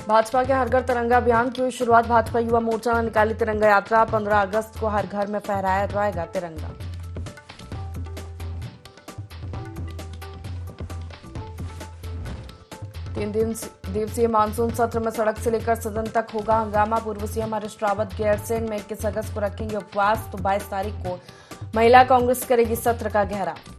भाजपा के हर घर तिरंगा अभियान की हुई शुरुआत। भाजपा युवा मोर्चा ने निकाली तिरंगा यात्रा। 15 अगस्त को हर घर में फहराया जाएगा तिरंगा। तीन दिवसीय मानसून सत्र में सड़क से लेकर सदन तक होगा हंगामा। पूर्व सीएम हरीश रावत गैरसैंण में 21 अगस्त को रखेंगे उपवास, तो 22 तारीख को महिला कांग्रेस करेगी सत्र का घेराव।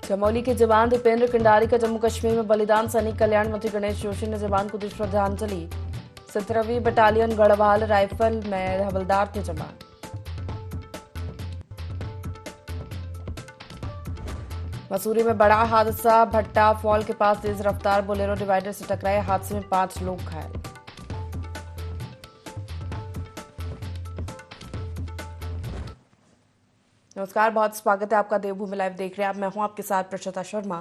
चमोली के जवान दीपेंद्र कंडारी का जम्मू कश्मीर में बलिदान। सैनिक कल्याण मंत्री गणेश जोशी ने जवान को दी श्रद्धांजलि। 17वीं बटालियन गढ़वाल राइफल में हवलदार थे जवान। मसूरी में बड़ा हादसा। भट्टा फॉल के पास तेज रफ्तार बोलेरो डिवाइडर से टकराए। हादसे में 5 लोग घायल। नमस्कार, बहुत स्वागत है आपका देवभूमि लाइव देख रहे हैं आप। मैं हूं आपके साथ प्रशता शर्मा।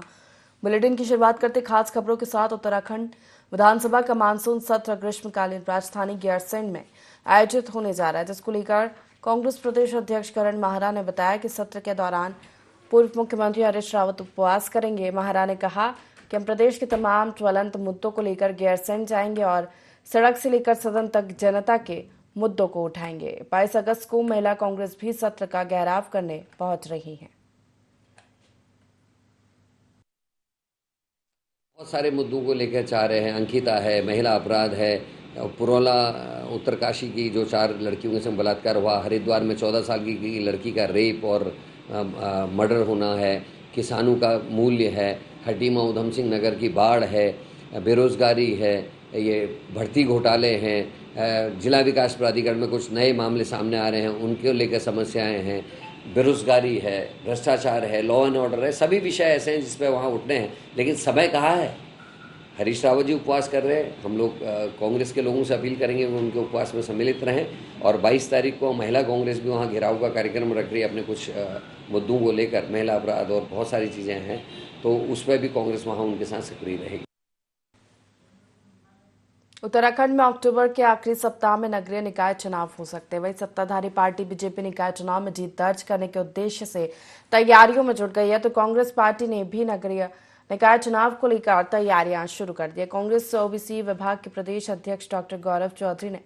बुलेटिन की शुरुआत करते खास खबरों के साथ। उत्तराखंड विधानसभा का मानसून सत्र ग्रीष्मकालीन राजधानी गैरसैंण में आयोजित होने जा रहा है, जिसको लेकर कांग्रेस प्रदेश अध्यक्ष करण माहरा ने बताया कि सत्र के दौरान पूर्व मुख्यमंत्री हरीश रावत उपवास करेंगे। माहरा ने कहा कि हम प्रदेश के तमाम ज्वलंत मुद्दों को लेकर गैरसैंण जाएंगे और सड़क से लेकर सदन तक जनता के मुद्दों को उठाएंगे। 22 अगस्त को महिला कांग्रेस भी सत्र का घेराव करने पहुंच रही है। बहुत सारे मुद्दों को लेकर चाह रहे हैं। अंकिता है, महिला अपराध है, पुरौला उत्तरकाशी की जो 4 लड़कियों के संग बलात्कार हुआ, हरिद्वार में 14 साल की लड़की का रेप और मर्डर होना है, किसानों का मूल्य है, हटीमा उधम सिंह नगर की बाढ़ है, बेरोजगारी है, ये भर्ती घोटाले हैं, जिला विकास प्राधिकरण में कुछ नए मामले सामने आ रहे हैं, उनके लेकर समस्याएं हैं, बेरोजगारी है, भ्रष्टाचार है, लॉ एंड ऑर्डर है। सभी विषय ऐसे हैं जिस पे वहाँ उठने हैं, लेकिन समय कहाँ है। हरीश रावत जी उपवास कर रहे हैं। हम लोग कांग्रेस के लोगों से अपील करेंगे वो उनके उपवास में सम्मिलित रहें। और 22 तारीख को महिला कांग्रेस भी वहाँ घेराव का कार्यक्रम रख रही है अपने कुछ मुद्दों को लेकर, महिला अपराध और बहुत सारी चीज़ें हैं, तो उस पर भी कांग्रेस वहाँ उनके साथ सक्रिय रहेगी। उत्तराखंड में अक्टूबर के आखिरी सप्ताह में नगरीय निकाय चुनाव हो सकते हैं। वहीं सत्ताधारी पार्टी बीजेपी निकाय चुनाव में जीत दर्ज करने के उद्देश्य से तैयारियों में जुट गई है, तो कांग्रेस पार्टी ने भी नगरीय निकाय चुनाव को लेकर तैयारियां शुरू कर दी है। कांग्रेस ओबीसी विभाग के प्रदेश अध्यक्ष डॉक्टर गौरव चौधरी ने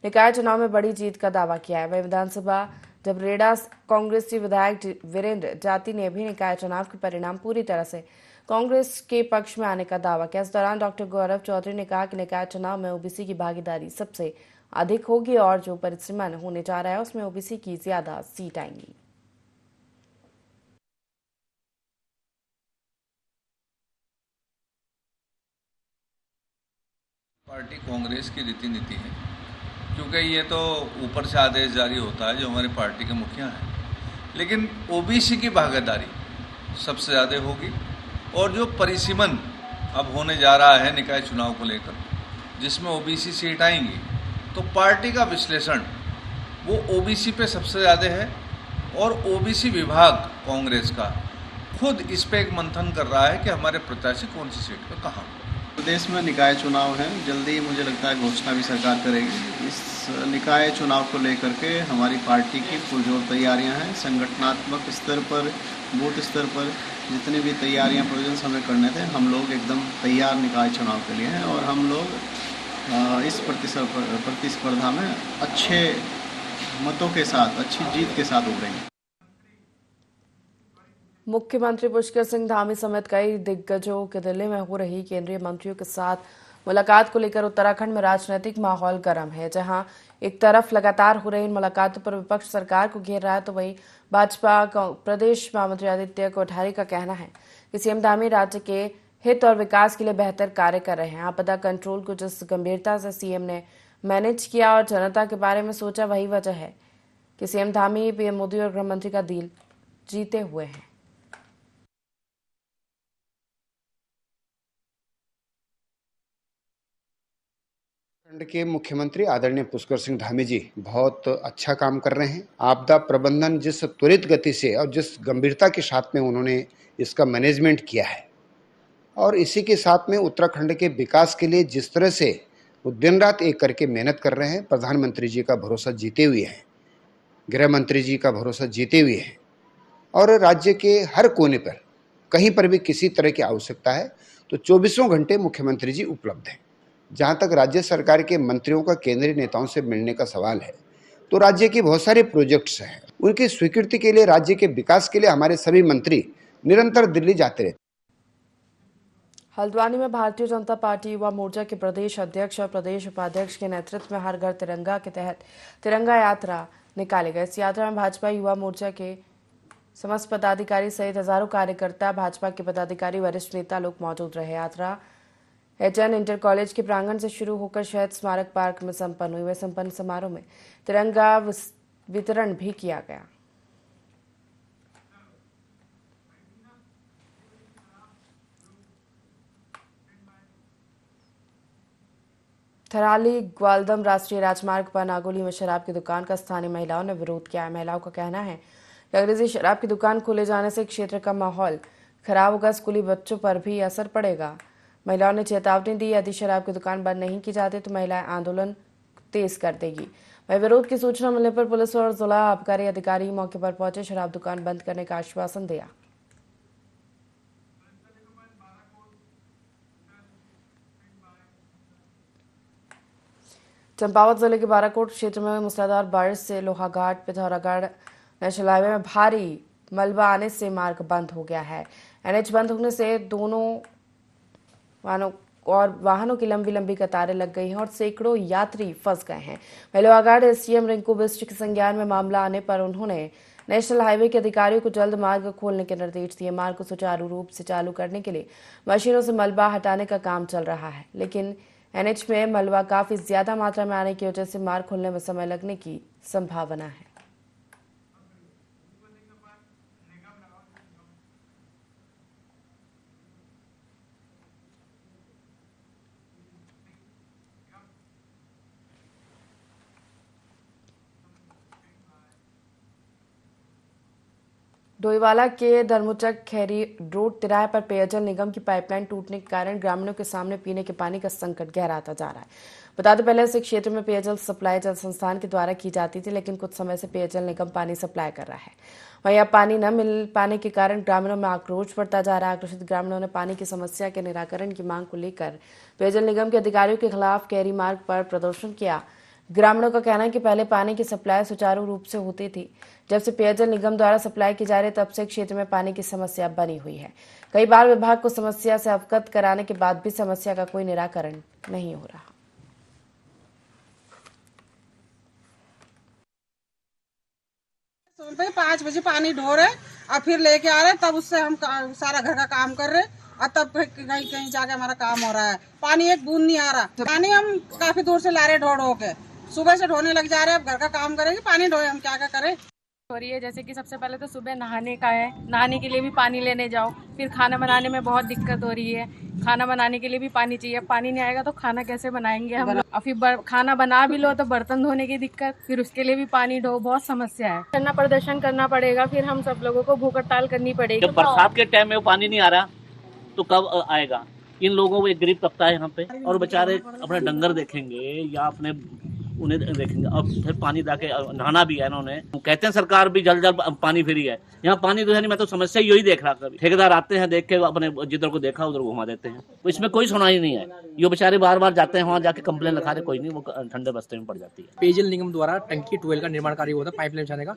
निकाय चुनाव में बड़ी जीत का दावा किया है। वही विधानसभा जबरेड़ा कांग्रेसी विधायक वीरेंद्र जाति ने भी निकाय चुनाव के परिणाम पूरी तरह से कांग्रेस के पक्ष में आने का दावा किया। इस दौरान डॉक्टर गौरव चौधरी ने कहा कि निकाय चुनाव में ओबीसी की भागीदारी सबसे अधिक होगी और जो परिसीमन होने जा रहा है उसमें ओबीसी की ज्यादा सीट आएंगी। पार्टी कांग्रेस की रीति नीति है, क्योंकि ये तो ऊपर से आदेश जारी होता है जो हमारी पार्टी के मुखिया हैं, लेकिन ओबीसी की भागीदारी सबसे ज़्यादा होगी। और जो परिसीमन अब होने जा रहा है निकाय चुनाव को लेकर, जिसमें ओबीसी सीट आएंगी, तो पार्टी का विश्लेषण वो ओबीसी पे सबसे ज़्यादा है। और ओबीसी विभाग कांग्रेस का खुद इस पे एक मंथन कर रहा है कि हमारे प्रत्याशी कौन सी सीट पर कहाँ। प्रदेश में निकाय चुनाव है, जल्दी मुझे लगता है घोषणा भी सरकार करेगी। इस निकाय चुनाव को लेकर के हमारी पार्टी की पुरजोर तैयारियां हैं। संगठनात्मक स्तर पर, बूथ स्तर पर जितनी भी तैयारियां प्रोविजंस हमें करने थे, हम लोग एकदम तैयार निकाय चुनाव के लिए हैं। और हम लोग इस प्रतिस्पर्धा में अच्छे मतों के साथ, अच्छी जीत के साथ उभरेंगे। मुख्यमंत्री पुष्कर सिंह धामी समेत कई दिग्गजों के दिल्ली में हो रही केंद्रीय मंत्रियों के साथ मुलाकात को लेकर उत्तराखंड में राजनीतिक माहौल गर्म है। जहां एक तरफ लगातार हो रही इन मुलाकातों पर विपक्ष सरकार को घेर रहा है, तो वहीं भाजपा प्रदेश महामंत्री आदित्य कोठारी का कहना है कि सीएम धामी राज्य के हित और विकास के लिए बेहतर कार्य कर रहे हैं। आपदा कंट्रोल को जिस गंभीरता से सीएम ने मैनेज किया और जनता के बारे में सोचा, वही वजह है कि सीएम धामी पीएम मोदी और गृहमंत्री का दिल जीते हुए हैं। उत्तराखंड के मुख्यमंत्री आदरणीय पुष्कर सिंह धामी जी बहुत अच्छा काम कर रहे हैं। आपदा प्रबंधन जिस त्वरित गति से और जिस गंभीरता के साथ में उन्होंने इसका मैनेजमेंट किया है, और इसी के साथ में उत्तराखंड के विकास के लिए जिस तरह से वो दिन रात एक करके मेहनत कर रहे हैं, प्रधानमंत्री जी का भरोसा जीते हुए हैं, गृह मंत्री जी का भरोसा जीते हुए हैं, और राज्य के हर कोने पर कहीं पर भी किसी तरह की आवश्यकता है तो 24 घंटे मुख्यमंत्री जी उपलब्ध हैं। जहाँ तक राज्य सरकार के मंत्रियों का केंद्रीय नेताओं से मिलने का सवाल है, तो राज्य की बहुत सारे प्रोजेक्ट्स हैं, उनकी स्वीकृति के लिए, राज्य के विकास के लिए हमारे सभी मंत्री निरंतर दिल्ली जाते रहते हैं। हल्द्वानी में भारतीय जनता पार्टी युवा मोर्चा के प्रदेश अध्यक्ष और प्रदेश उपाध्यक्ष के नेतृत्व में हर घर तिरंगा के तहत तिरंगा यात्रा निकाली गई। इस यात्रा में भाजपा युवा मोर्चा के समस्त पदाधिकारी सहित हजारों कार्यकर्ता, भाजपा के पदाधिकारी, वरिष्ठ नेता लोग मौजूद रहे। यात्रा HN इंटर कॉलेज के प्रांगण से शुरू होकर शहीद स्मारक पार्क में संपन्न हुई। संपन्न समारोह में तिरंगा वितरण भी किया गया। थराली ग्वालदम राष्ट्रीय राजमार्ग पर नागोली में शराब की दुकान का स्थानीय महिलाओं ने विरोध किया है। महिलाओं का कहना है कि अंग्रेजी शराब की दुकान खोले जाने से क्षेत्र का माहौल खराब होगा, स्कूली बच्चों पर भी असर पड़ेगा। महिलाओं ने चेतावनी दी, यदि शराब की दुकान बंद नहीं की जाती तो महिलाएं आंदोलन तेज कर देगी। वहीं विरोध की सूचना मिलने पर पुलिस और जिला आबकारी अधिकारी मौके पर पहुंचे, शराब दुकान बंद करने का आश्वासन दिया। चंपावत जिले के बाराकोट क्षेत्र में मूसलाधार बारिश से लोहाघाट पिथौरागढ़ नेशनल हाईवे में भारी मलबा आने से मार्ग बंद हो गया है। NH बंद होने से दोनों वाहनों की लंबी लंबी कतारें लग गई हैं और सैकड़ों यात्री फंस गए हैं। लोहाघाट SDM रिंकू बिष्ट के संज्ञान में मामला आने पर उन्होंने नेशनल हाईवे के अधिकारियों को जल्द मार्ग खोलने के निर्देश दिए। मार्ग को सुचारू रूप से चालू करने के लिए मशीनों से मलबा हटाने का काम चल रहा है, लेकिन NH में मलबा काफी ज्यादा मात्रा में आने की वजह से मार्ग खुलने में समय लगने की संभावना है। डोईवाला के धर्मचक खैरी रोड तिराहे पर पेयजल निगम की पाइपलाइन टूटने के कारण ग्रामीणों के सामने पीने के पानी का संकट गहराता जा रहा है। बता दें, पहले इस क्षेत्र में पेयजल सप्लाई जल संस्थान के द्वारा की जाती थी, लेकिन कुछ समय से पेयजल निगम पानी सप्लाई कर रहा है। वहीं अब पानी न मिल पाने के कारण ग्रामीणों में आक्रोश बढ़ता जा रहा है। आक्रोशित ग्रामीणों ने पानी की समस्या के निराकरण की मांग को लेकर पेयजल निगम के अधिकारियों के खिलाफ कैरी मार्ग पर प्रदर्शन किया। ग्रामीणों का कहना है कि पहले पानी की सप्लाई सुचारू रूप से होती थी, जब से पेयजल निगम द्वारा सप्लाई की जा रही तब से क्षेत्र में पानी की समस्या बनी हुई है। कई बार विभाग को समस्या से अवगत कराने के बाद भी समस्या का कोई निराकरण नहीं हो रहा। सुबह 5 बजे पानी ढो रहे और फिर लेके आ रहे, तब उससे हम सारा घर का काम कर रहे और तब फिर कहीं कहीं जाके हमारा काम हो रहा है। पानी एक बूंद नहीं आ रहा। पानी हम काफी दूर से ला रहे ढो ढो के, सुबह से ढोने लग जा रहे हैं। अब घर का काम करेंगे, पानी ढोए, हम क्या क्या करें। हो रही है जैसे कि सबसे पहले तो सुबह नहाने का है, नहाने के लिए भी पानी लेने जाओ, फिर खाना बनाने में बहुत दिक्कत हो रही है। खाना बनाने के लिए भी पानी चाहिए, पानी नहीं आएगा तो खाना कैसे बनाएंगे हम लोग। और फिर खाना बना भी लो तो बर्तन धोने की दिक्कत, फिर उसके लिए भी पानी ढो, बहुत समस्या है। करना प्रदर्शन करना पड़ेगा, फिर हम सब लोगों को भूख हड़ताल करनी पड़ेगी। जब बरसात के टाइम में वो पानी नहीं आ रहा तो कब आएगा। इन लोगों को एक गरीब तबका है यहाँ पे, और बेचारे अपने डंगर देखेंगे या अपने उन्हें देखेंगे, अब फिर पानी जाके नहाना भी है इन्होंने। कहते हैं सरकार भी जल्द जल्द पानी फ्री है, यहाँ पानी तो है नहीं। मैं तो समस्या यही देख रहा। कभी ठेकेदार आते हैं, देख के अपने जिधर को देखा उधर घुमा देते हैं, तो इसमें कोई सुनाई नहीं है। ये बेचारे बार बार जाते हैं, वहाँ जाके कंप्लेन लिखा रहे, कोई नहीं, वो ठंडे बस्ते में पड़ जाती है। पेयजल निगम द्वारा टंकी ट्वेल का निर्माण कार्य हुआ था पाइपलाइन बिछाने का।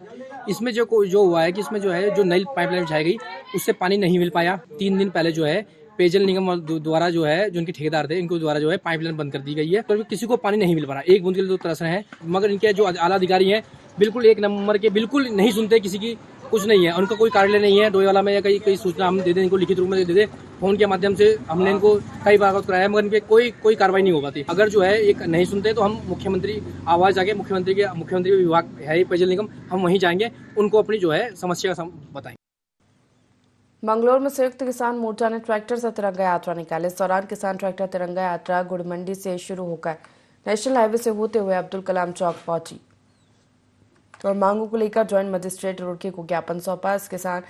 इसमें जो हुआ है कि इसमें जो है जो नई पाइपलाइन बिछाई गई उससे पानी नहीं मिल पाया। 3 दिन पहले जो है पेयजल निगम द्वारा जो है, जो इनके ठेकेदार थे, इनको द्वारा जो है पाइपलाइन बंद कर दी गई है, तो किसी को पानी नहीं मिल पा रहा। एक बूंद के लिए तो तरस रहे हैं, मगर इनके जो आला अधिकारी हैं बिल्कुल एक नंबर के, बिल्कुल नहीं सुनते किसी की, कुछ नहीं है। उनका कोई कार्यालय नहीं है डोईवाला में, या कई सूचना हम दे दें इनको, लिखित रूप में दे दें, फोन के माध्यम से हमने इनको कई बार अवगत कराया, मगर इनके कोई कार्रवाई नहीं हो पाती। अगर जो है एक नहीं सुनते तो हम मुख्यमंत्री आवाज जाके मुख्यमंत्री के विभाग है पेयजल निगम, हम वहीं जाएंगे, उनको अपनी जो है समस्या बताएंगे। मंगलौर में संयुक्त किसान मोर्चा ने ट्रैक्टर से तिरंगा यात्रा निकाली। इस दौरान किसान ट्रैक्टर तिरंगा यात्रा गुड़ मंडी से शुरू होकर नेशनल हाईवे से होते हुए अब्दुल कलाम चौक पहुंची और मांगों को लेकर ज्वाइंट मजिस्ट्रेट रुड़की को ज्ञापन सौंपा। इस किसान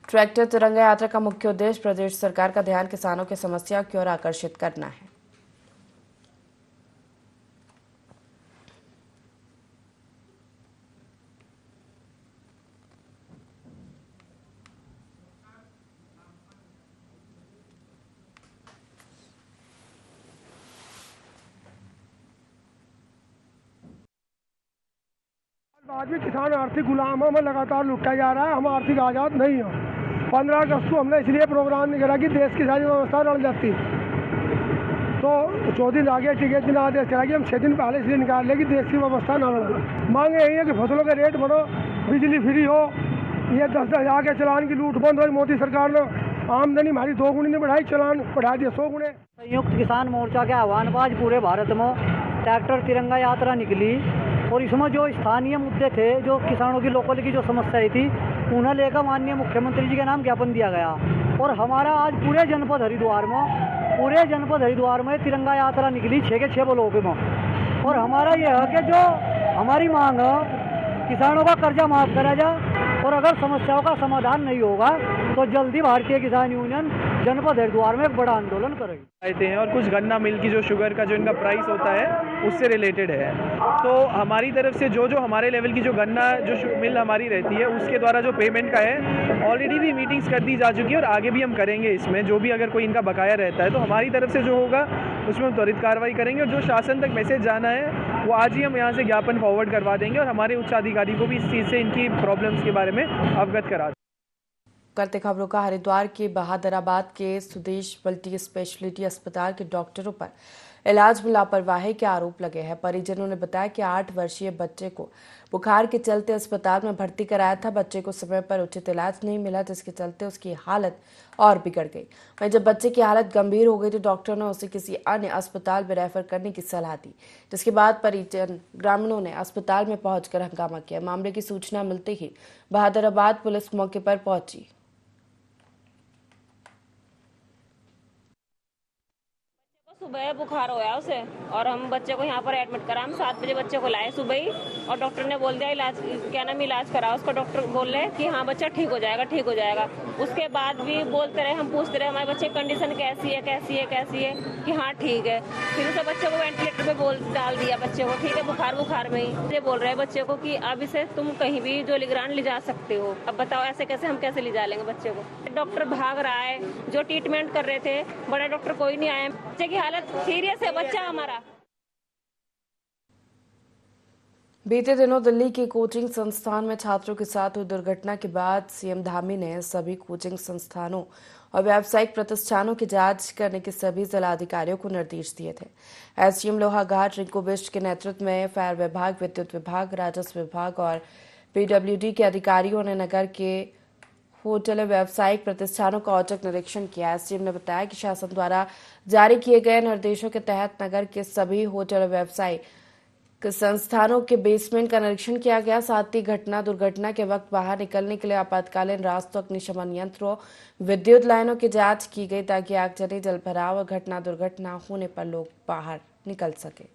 ट्रैक्टर तिरंगा यात्रा का मुख्य उद्देश्य प्रदेश सरकार का ध्यान किसानों की समस्या की ओर आकर्षित करना है। आज भी किसान आर्थिक गुलाम है, हमें लगातार लुटा जा रहा है, हम आर्थिक आज़ाद नहीं हो। 15 अगस्त को हमने इसलिए प्रोग्राम निकाला कि देश की सारी व्यवस्था रल जाती, तो 14 दिन आगे टिकट दिन आदेश चला कि हम 6 दिन पहले इसलिए निकाल लें कि देश की व्यवस्था न रहे। मांगे यही है कि फसलों के रेट बढ़ो, बिजली फ्री हो, ये 10-10 हज़ार के चलान की लूट बंद हो। मोदी सरकार ने आमदनी हमारी 2 गुनी ने बढ़ाई, चलान बढ़ा दिया 100 गुने। संयुक्त किसान मोर्चा के आह्वान पर आज पूरे भारत में ट्रैक्टर तिरंगा यात्रा निकली और इसमें जो स्थानीय मुद्दे थे, जो किसानों की लोकल की जो समस्याएं थी, उन्हें लेकर माननीय मुख्यमंत्री जी के नाम ज्ञापन दिया गया। और हमारा आज पूरे जनपद हरिद्वार में तिरंगा यात्रा निकली 6 के 6 ब्लॉक में। और हमारा यह है कि जो हमारी मांग है, किसानों का कर्जा माफ करा जाए और अगर समस्याओं का समाधान नहीं होगा तो जल्दी भारतीय किसान यूनियन जनपद हरिद्वार में एक बड़ा आंदोलन करेगी। आते हैं और कुछ गन्ना मिल की जो शुगर का जो इनका प्राइस होता है उससे रिलेटेड है। तो हमारी तरफ से जो हमारे लेवल की जो गन्ना जो मिल हमारी रहती है उसके द्वारा जो पेमेंट का है ऑलरेडी भी मीटिंग्स कर दी जा चुकी है और आगे भी हम करेंगे। इसमें जो भी अगर कोई इनका बकाया रहता है तो हमारी तरफ से जो होगा उसमें हम त्वरित कार्रवाई करेंगे और जो शासन तक मैसेज जाना है वो आज ही हम यहाँ से ज्ञापन फॉरवर्ड करवा देंगे और हमारे उच्च अधिकारी को भी इस चीज़ से इनकी प्रॉब्लम्स के बारे में अवगत करा। करते खबरों का हरिद्वार के बहादुराबाद के सुदेश मल्टी स्पेशलिटी अस्पताल के डॉक्टरों पर इलाज में लापरवाही के आरोप लगे हैं। परिजनों ने बताया कि 8 वर्षीय बच्चे को बुखार के चलते अस्पताल में भर्ती कराया था। बच्चे को समय पर उचित इलाज नहीं मिला, जिसके चलते उसकी हालत और बिगड़ गई। वहीं जब बच्चे की हालत गंभीर हो गई तो डॉक्टर ने उसे किसी अन्य अस्पताल में रेफर करने की सलाह दी, जिसके बाद परिजन ग्रामीणों ने अस्पताल में पहुंचकर हंगामा किया। मामले की सूचना मिलते ही बहादुराबाद पुलिस मौके पर पहुंची। सुबह बुखार होया उसे और हम बच्चे को यहाँ पर एडमिट करा। हम 7 बजे बच्चे को लाए सुबह ही और डॉक्टर ने बोल दिया इलाज करा उसका। डॉक्टर बोल रहे कि हाँ बच्चा ठीक हो जाएगा। उसके बाद भी बोलते रहे, हम पूछते रहे हमारे बच्चे की कंडीशन कैसी है कि हाँ ठीक है। फिर उसे बच्चे को वेंटिलेटर पे डाल दिया बच्चे को, ठीक है बुखार में ही। ये बोल रहे हैं बच्चे को कि अब इसे तुम कहीं भी जो लिग्रान ले जा सकते हो। अब बताओ ऐसे कैसे हम ले जा लेंगे बच्चे को। डॉक्टर भाग रहा है, जो ट्रीटमेंट कर रहे थे बड़ा डॉक्टर कोई नहीं आया। बच्चे की हालत सीरियस है बच्चा हमारा। बीते दिनों दिल्ली के कोचिंग संस्थान में छात्रों के साथ हुई दुर्घटना के बाद सीएम धामी ने सभी कोचिंग संस्थानों और व्यावसायिक प्रतिष्ठानों की जांच करने के सभी जिलाधिकारियों को निर्देश दिए थे। एसडीएम लोहाघाट रिंकू बिष्ट के नेतृत्व में फायर विभाग, विद्युत विभाग, राजस्व विभाग और पीडब्ल्यूडी के अधिकारियों ने नगर के होटल और व्यावसायिक प्रतिष्ठानों का औचक निरीक्षण किया। एसडीएम ने बताया कि शासन द्वारा जारी किए गए निर्देशों के तहत नगर के सभी होटल और व्यावसायिक संस्थानों के बेसमेंट का निरीक्षण किया गया। साथ ही दुर्घटना के वक्त बाहर निकलने के लिए आपातकालीन रास्तों, अग्निशमन यंत्रों, विद्युत लाइनों की जांच की गई ताकि आगजनी, जलभराव और दुर्घटना होने पर लोग बाहर निकल सके।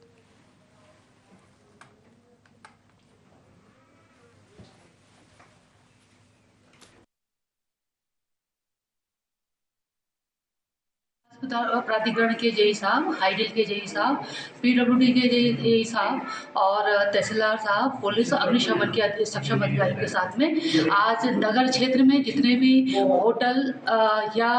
प्राधिकरण के जेई साहब, हाईडिल के जेई साहब, पीडब्ल्यूडी के जेई साहब और तहसीलदार साहब, पुलिस, अग्निशमन के सक्षम अधिकारियों के साथ में आज नगर क्षेत्र में जितने भी होटल या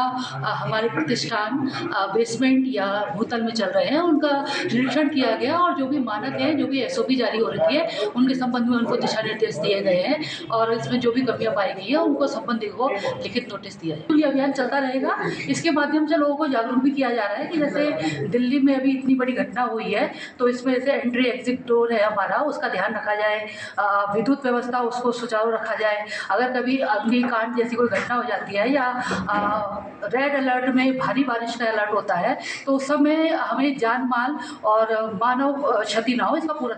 हमारे प्रतिष्ठान बेसमेंट या भूतल में चल रहे हैं उनका निरीक्षण किया गया और जो भी मानक है, जो भी एसओपी जारी हो रही है उनके संबंध में उनको दिशा निर्देश दिए गए हैं और इसमें जो भी कमियां पाई गई है उनको संबंधित को लिखित नोटिस दिया है। ये अभियान चलता रहेगा। इसके माध्यम से लोगों को जागरूक भी किया जा रहा है कि जैसे दिल्ली में अभी इतनी बड़ी घटना हुई है तो इसमें जैसे एंट्री एग्जिट डोर है हमारा, उसका ध्यान रखा जाए, विद्युत व्यवस्था उसको सुचारू रखा जाए। अगर कभी अग्निकांड जैसी कोई घटना हो जाती है या रेड अलर्ट में भारी बारिश का अलर्ट होता है तो उस समय हमें जान माल और मानव क्षति ना हो, इसका पूरा।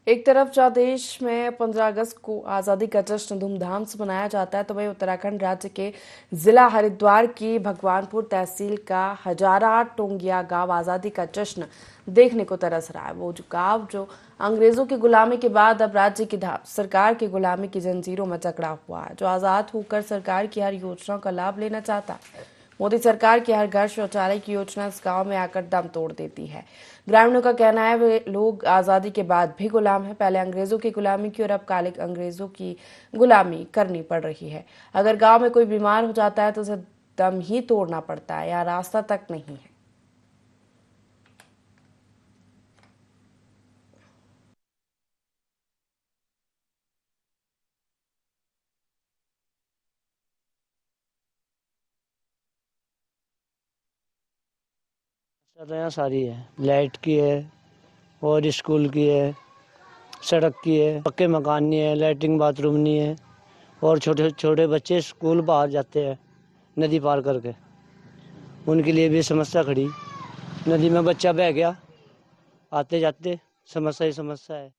एक तरफ जहाँ देश में 15 अगस्त को आज़ादी का जश्न धूमधाम से मनाया जाता है तो वहीं उत्तराखंड राज्य के जिला हरिद्वार की भगवानपुर तहसील का हजारा टोंगिया गांव आज़ादी का जश्न देखने को तरस रहा है। वो गांव जो अंग्रेजों की गुलामी के बाद अब राज्य की सरकार की गुलामी की जंजीरों में जकड़ा हुआ है, जो आज़ाद होकर सरकार की हर योजना का लाभ लेना चाहता है। मोदी सरकार की हर घर शौचालय की योजना इस गांव में आकर दम तोड़ देती है। ग्रामीणों का कहना है वे लोग आज़ादी के बाद भी गुलाम हैं। पहले अंग्रेजों की गुलामी की और अब काले अंग्रेजों की गुलामी करनी पड़ रही है। अगर गांव में कोई बीमार हो जाता है तो उसे दम ही तोड़ना पड़ता है या रास्ता तक नहीं है। यहाँ सारी है, लाइट की है और स्कूल की है, सड़क की है, पक्के मकान नहीं है, लैट्रिन बाथरूम नहीं है और छोटे छोटे बच्चे स्कूल बाहर जाते हैं नदी पार करके, उनके लिए भी समस्या खड़ी। नदी में बच्चा बह गया, आते जाते समस्या ही समस्या है।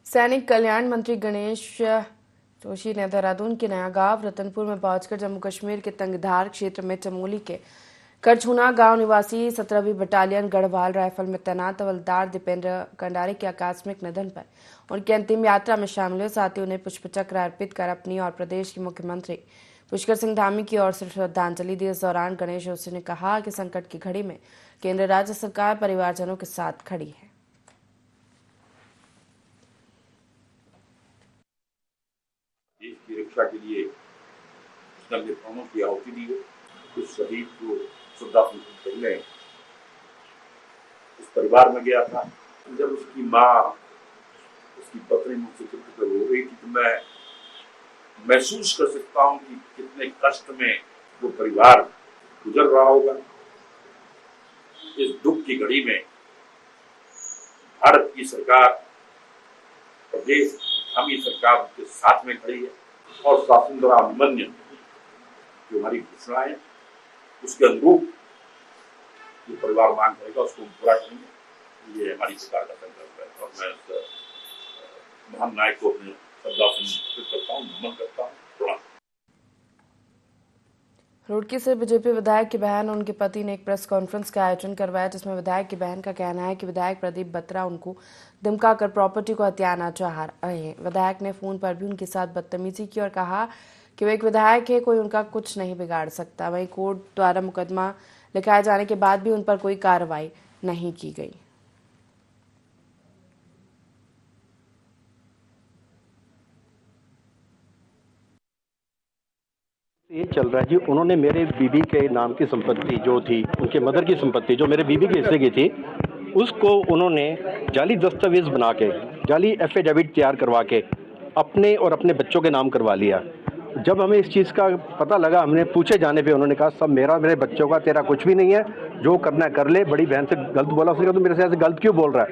सैनिक कल्याण मंत्री गणेश जोशी ने देहरादून के नया गांव रतनपुर में पहुंचकर जम्मू कश्मीर के तंगधार क्षेत्र में चमोली के करछुना गांव निवासी 17वीं बटालियन गढ़वाल राइफल में तैनात हवलदार दीपेंद्र कंडारी के आकस्मिक निधन पर उनकी अंतिम यात्रा में शामिल हुए। साथ ही उन्हें पुष्पचक्र अर्पित कर अपनी और प्रदेश के मुख्यमंत्री पुष्कर सिंह धामी की ओर से श्रद्धांजलि दी। इस दौरान गणेश जोशी ने कहा कि संकट की घड़ी में केंद्र राज्य सरकार परिवारजनों के साथ खड़ी है। देश की रक्षा के लिए उसने अपने प्राणों की आहुति दी है। उस शहीद को श्रद्धांजलि पहले उस परिवार में गया था। जब उसकी माँ, उसकी पत्नी मुझसे चिपक हो रही थी तो मैं महसूस कर सकता हूँ कि कितने कष्ट में वो परिवार गुजर रहा होगा। इस दुख की घड़ी में भारत की सरकार, प्रदेश हमारी सरकार के साथ में खड़ी है और शासन द्वारा अभिमन्यु जो हमारी घोषणाएं उसके अनुरूप जो परिवार मांग करेगा उसको पूरा करेंगे। ये हमारी सरकार का संकल्प है और मैं उस महान नायक को अपने श्रद्धांजलि करता हूँ, नमन करता हूँ। रुड़की से बीजेपी विधायक की बहन और उनके पति ने एक प्रेस कॉन्फ्रेंस का आयोजन करवाया, जिसमें विधायक की बहन का कहना है कि विधायक प्रदीप बत्रा उनको धमकाकर प्रॉपर्टी को हथियाना चाह रहे हैं। विधायक ने फोन पर भी उनके साथ बदतमीजी की और कहा कि वो एक विधायक है, कोई उनका कुछ नहीं बिगाड़ सकता। वहीं कोर्ट द्वारा मुकदमा लिखाए जाने के बाद भी उन पर कोई कार्रवाई नहीं की गई। ये चल रहा है जी, उन्होंने मेरे बीबी के नाम की संपत्ति जो थी, उनके मदर की संपत्ति जो मेरे बीबी के हिस्से की थी, उसको उन्होंने जाली दस्तावेज बना के, जाली एफिडेविट तैयार करवा के अपने और अपने बच्चों के नाम करवा लिया। जब हमें इस चीज़ का पता लगा, हमने पूछे जाने पे उन्होंने कहा सब मेरा, मेरे बच्चों का, तेरा कुछ भी नहीं है, जो करना है कर ले। बड़ी बहन से गलत बोला, उसने कहा तो मेरे से ऐसे गलत क्यों बोल रहा है?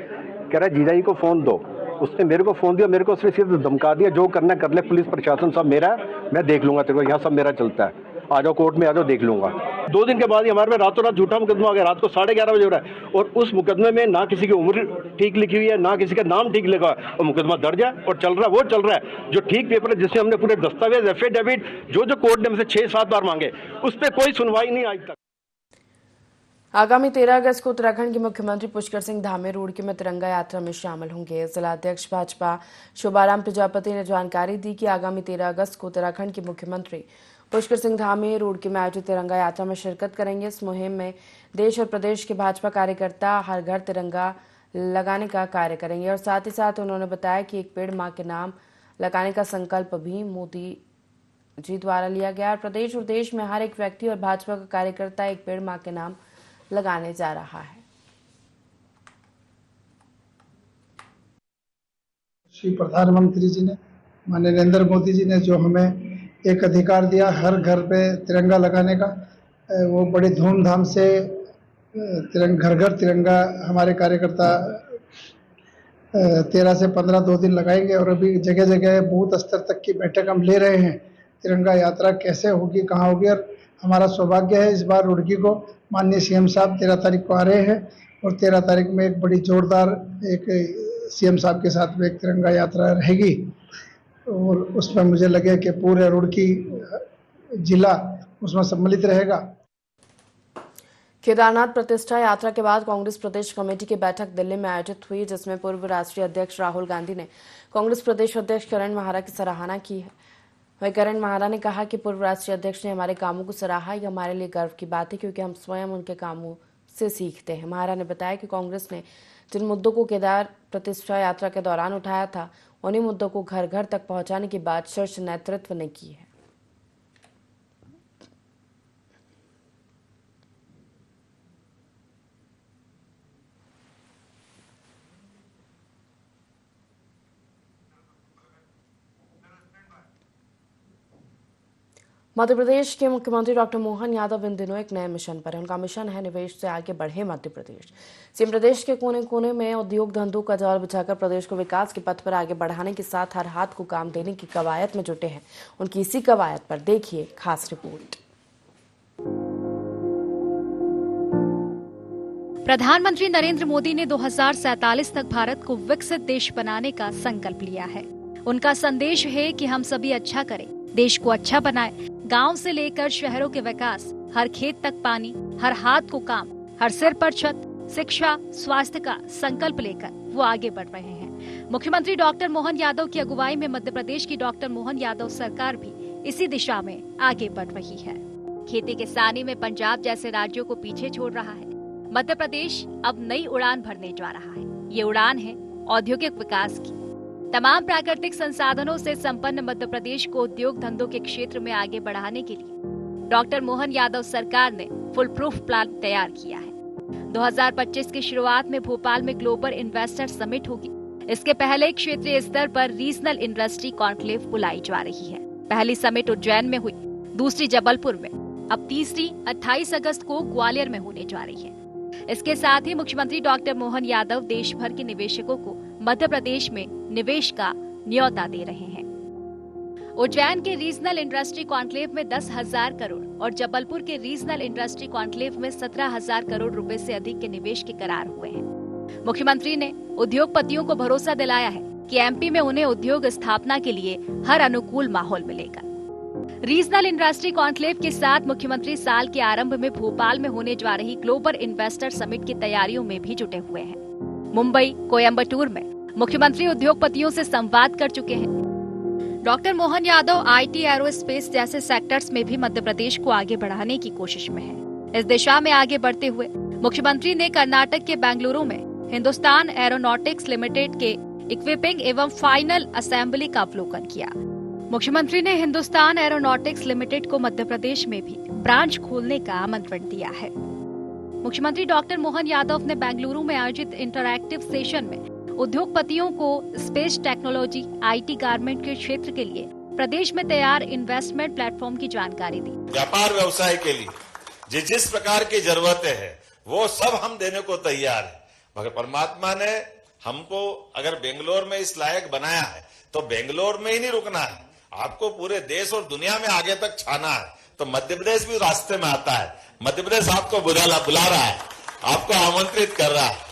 कह रहा है जीजा जी को फ़ोन दो। उसने मेरे को फ़ोन दिया, मेरे को सिर्फ धमका दिया, जो करना है कर ले, पुलिस प्रशासन सब मेरा है, मैं देख लूंगा, तेरे को यहाँ सब मेरा चलता है, आ जाओ कोर्ट में, आ जाओ देख लूंगा। 2 दिन के बाद ही हमारे में रातों रात झूठा मुकदमा आ गया, रात को 11:30 बजे हो रहा है और उस मुकदमे में ना किसी की उम्र ठीक लिखी हुई है, ना किसी का नाम ठीक लिखा है और मुकदमा दर्ज है और चल रहा है। वो चल रहा है जो ठीक पेपर है, जिसमें हमने पूरे दस्तावेज एफिडेविट जो कोर्ट ने हमसे 6-7 बार मांगे, उस पर कोई सुनवाई नहीं आज तक। आगामी 13 अगस्त को उत्तराखंड के मुख्यमंत्री पुष्कर सिंह धामी रुड़की में तिरंगा यात्रा में शामिल होंगे। जिलाध्यक्ष भाजपा शोभाराम प्रजापति ने जानकारी दी कि आगामी 13 अगस्त को उत्तराखंड के मुख्यमंत्री पुष्कर सिंह धामी रुड़की में आयोजित तिरंगा यात्रा में शिरकत करेंगे। इस मुहिम में देश और प्रदेश के भाजपा कार्यकर्ता हर घर तिरंगा लगाने का कार्य करेंगे और साथ ही साथ उन्होंने बताया कि एक पेड़ मां के नाम लगाने का संकल्प भी मोदी जी द्वारा लिया गया और प्रदेश और देश में हर एक व्यक्ति और भाजपा का कार्यकर्ता एक पेड़ मां के नाम लगाने जा रहा है। श्री प्रधानमंत्री जी ने, माननीय नरेंद्र मोदी जी ने जो हमें एक अधिकार दिया हर घर पे तिरंगा लगाने का, वो बड़ी धूमधाम से घर घर तिरंगा हमारे कार्यकर्ता 13 से 15 2 दिन लगाएंगे और अभी जगह जगह बूथ स्तर तक की बैठक हम ले रहे हैं। तिरंगा यात्रा कैसे होगी, कहाँ होगी, और हमारा सौभाग्य है इस बार रुड़की को माननीय सीएम साहब 13 तारीख को आ रहे हैं और 13 तारीख में एक बड़ी जोरदार एक सीएम साहब के साथ में एक तिरंगा यात्रा रहेगी और उसमें मुझे लगे कि पूरे रुड़की जिला उसमें सम्मिलित रहेगा। केदारनाथ प्रतिष्ठा यात्रा के बाद कांग्रेस प्रदेश कमेटी की बैठक दिल्ली में आयोजित हुई, जिसमें पूर्व राष्ट्रीय अध्यक्ष राहुल गांधी ने कांग्रेस प्रदेश अध्यक्ष करण महारा की सराहना की है। वहीं करण महारा ने कहा कि पूर्व राष्ट्रीय अध्यक्ष ने हमारे कामों को सराहा, यह हमारे लिए गर्व की बात है क्योंकि हम स्वयं उनके कामों से सीखते हैं। महारा ने बताया कि कांग्रेस ने जिन मुद्दों को केदार प्रतिष्ठा यात्रा के दौरान उठाया था, उन्हीं मुद्दों को घर घर तक पहुंचाने की बात शीर्ष नेतृत्व ने की है। मध्य प्रदेश के मुख्यमंत्री डॉक्टर मोहन यादव इन दिनों एक नए मिशन पर हैं। उनका मिशन है निवेश से आगे बढ़े मध्य प्रदेश। सीएम प्रदेश के कोने कोने में उद्योग धंधों का जाल बिछाकर प्रदेश को विकास के पथ पर आगे बढ़ाने के साथ हर हाथ को काम देने की कवायद में जुटे हैं। उनकी इसी कवायद पर देखिए खास रिपोर्ट। प्रधानमंत्री नरेंद्र मोदी ने 2047 तक भारत को विकसित देश बनाने का संकल्प लिया है। उनका संदेश है कि हम सभी अच्छा करें, देश को अच्छा बनाएं। गांव से लेकर शहरों के विकास, हर खेत तक पानी, हर हाथ को काम, हर सिर पर छत, शिक्षा, स्वास्थ्य का संकल्प लेकर वो आगे बढ़ रहे हैं। मुख्यमंत्री डॉक्टर मोहन यादव की अगुवाई में मध्य प्रदेश की डॉक्टर मोहन यादव सरकार भी इसी दिशा में आगे बढ़ रही है। खेती किसानी में पंजाब जैसे राज्यों को पीछे छोड़ रहा है। मध्य प्रदेश अब नई उड़ान भरने जा रहा है। ये उड़ान है औद्योगिक विकास की। तमाम प्राकृतिक संसाधनों से संपन्न मध्य प्रदेश को उद्योग धंधों के क्षेत्र में आगे बढ़ाने के लिए डॉक्टर मोहन यादव सरकार ने फुल प्रूफ प्लान तैयार किया है। 2025 की शुरुआत में भोपाल में ग्लोबल इन्वेस्टर समिट होगी। इसके पहले क्षेत्रीय स्तर पर रीजनल इंडस्ट्री कॉन्क्लेव बुलाई जा रही है। पहली समिट उज्जैन में हुई, दूसरी जबलपुर में, अब तीसरी 28 अगस्त को ग्वालियर में होने जा रही है। इसके साथ ही मुख्यमंत्री डॉक्टर मोहन यादव देश भर के निवेशकों को मध्य प्रदेश में निवेश का न्योता दे रहे हैं। उज्जैन के रीजनल इंडस्ट्री कॉन्क्लेव में 10,000 करोड़ और जबलपुर के रीजनल इंडस्ट्री कॉन्क्लेव में 17,000 करोड़ रुपए से अधिक के निवेश के करार हुए हैं। मुख्यमंत्री ने उद्योगपतियों को भरोसा दिलाया है कि एमपी में उन्हें उद्योग स्थापना के लिए हर अनुकूल माहौल मिलेगा। रीजनल इंडस्ट्री कॉन्क्लेव के साथ मुख्यमंत्री साल के आरंभ में भोपाल में होने जा रही ग्लोबल इन्वेस्टर समिट की तैयारियों में भी जुटे हुए हैं। मुंबई, कोयम्बटूर में मुख्यमंत्री उद्योगपतियों से संवाद कर चुके हैं। Doctor Mohan Yadav IT, aerospace जैसे सेक्टर्स में भी मध्य प्रदेश को आगे बढ़ाने की कोशिश में है। इस दिशा में आगे बढ़ते हुए मुख्यमंत्री ने कर्नाटक के बेंगलुरु में हिंदुस्तान एरोनॉटिक्स लिमिटेड के इक्विपिंग एवं फाइनल असेंबली का अवलोकन किया। मुख्यमंत्री ने हिंदुस्तान एरोनॉटिक्स लिमिटेड को मध्य प्रदेश में भी ब्रांच खोलने का आमंत्रण दिया है। मुख्यमंत्री डॉक्टर मोहन यादव ने बेंगलुरु में आयोजित इंटरैक्टिव सेशन में उद्योगपतियों को स्पेस टेक्नोलॉजी, आईटी, गारमेंट के क्षेत्र के लिए प्रदेश में तैयार इन्वेस्टमेंट प्लेटफॉर्म की जानकारी दी। व्यापार व्यवसाय के लिए जिस प्रकार की जरूरतें हैं वो सब हम देने को तैयार है, मगर परमात्मा ने हमको अगर बेंगलोर में इस लायक बनाया है तो बेंगलोर में ही नहीं रुकना है, आपको पूरे देश और दुनिया में आगे तक छाना है। तो मध्य प्रदेश भी रास्ते में आता है। मध्य प्रदेश आपको बुला रहा है, आपको आमंत्रित कर रहा है।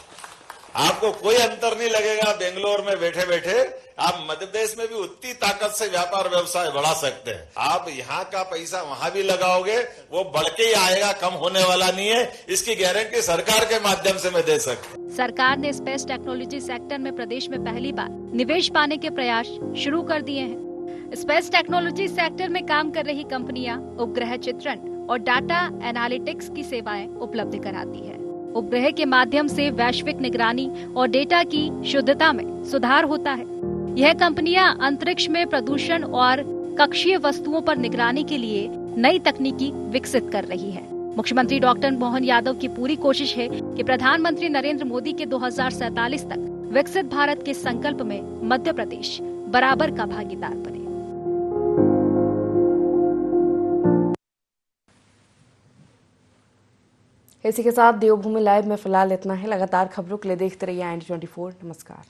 आपको कोई अंतर नहीं लगेगा, बेंगलोर में बैठे बैठे आप मध्य प्रदेश में भी उतनी ताकत से व्यापार व्यवसाय बढ़ा सकते हैं। आप यहाँ का पैसा वहां भी लगाओगे, वो बढ़ के ही आएगा, कम होने वाला नहीं है। इसकी गारंटी सरकार के माध्यम से मैं दे सकता हूँ। सरकार ने स्पेस टेक्नोलॉजी सेक्टर में प्रदेश में पहली बार निवेश पाने के प्रयास शुरू कर दिए हैं। स्पेस टेक्नोलॉजी सेक्टर में काम कर रही कंपनियां उपग्रह चित्रण और डाटा एनालिटिक्स की सेवाएं उपलब्ध कराती है। उपग्रह के माध्यम से वैश्विक निगरानी और डेटा की शुद्धता में सुधार होता है। यह कंपनियां अंतरिक्ष में प्रदूषण और कक्षीय वस्तुओं पर निगरानी के लिए नई तकनीकी विकसित कर रही है। मुख्यमंत्री डॉक्टर मोहन यादव की पूरी कोशिश है कि प्रधानमंत्री नरेंद्र मोदी के 2047 तक विकसित भारत के संकल्प में मध्य प्रदेश बराबर का भागीदार बने। इसी के साथ देवभूमि लाइव में फिलहाल इतना ही। लगातार खबरों के लिए देखते रहिए IND24। नमस्कार।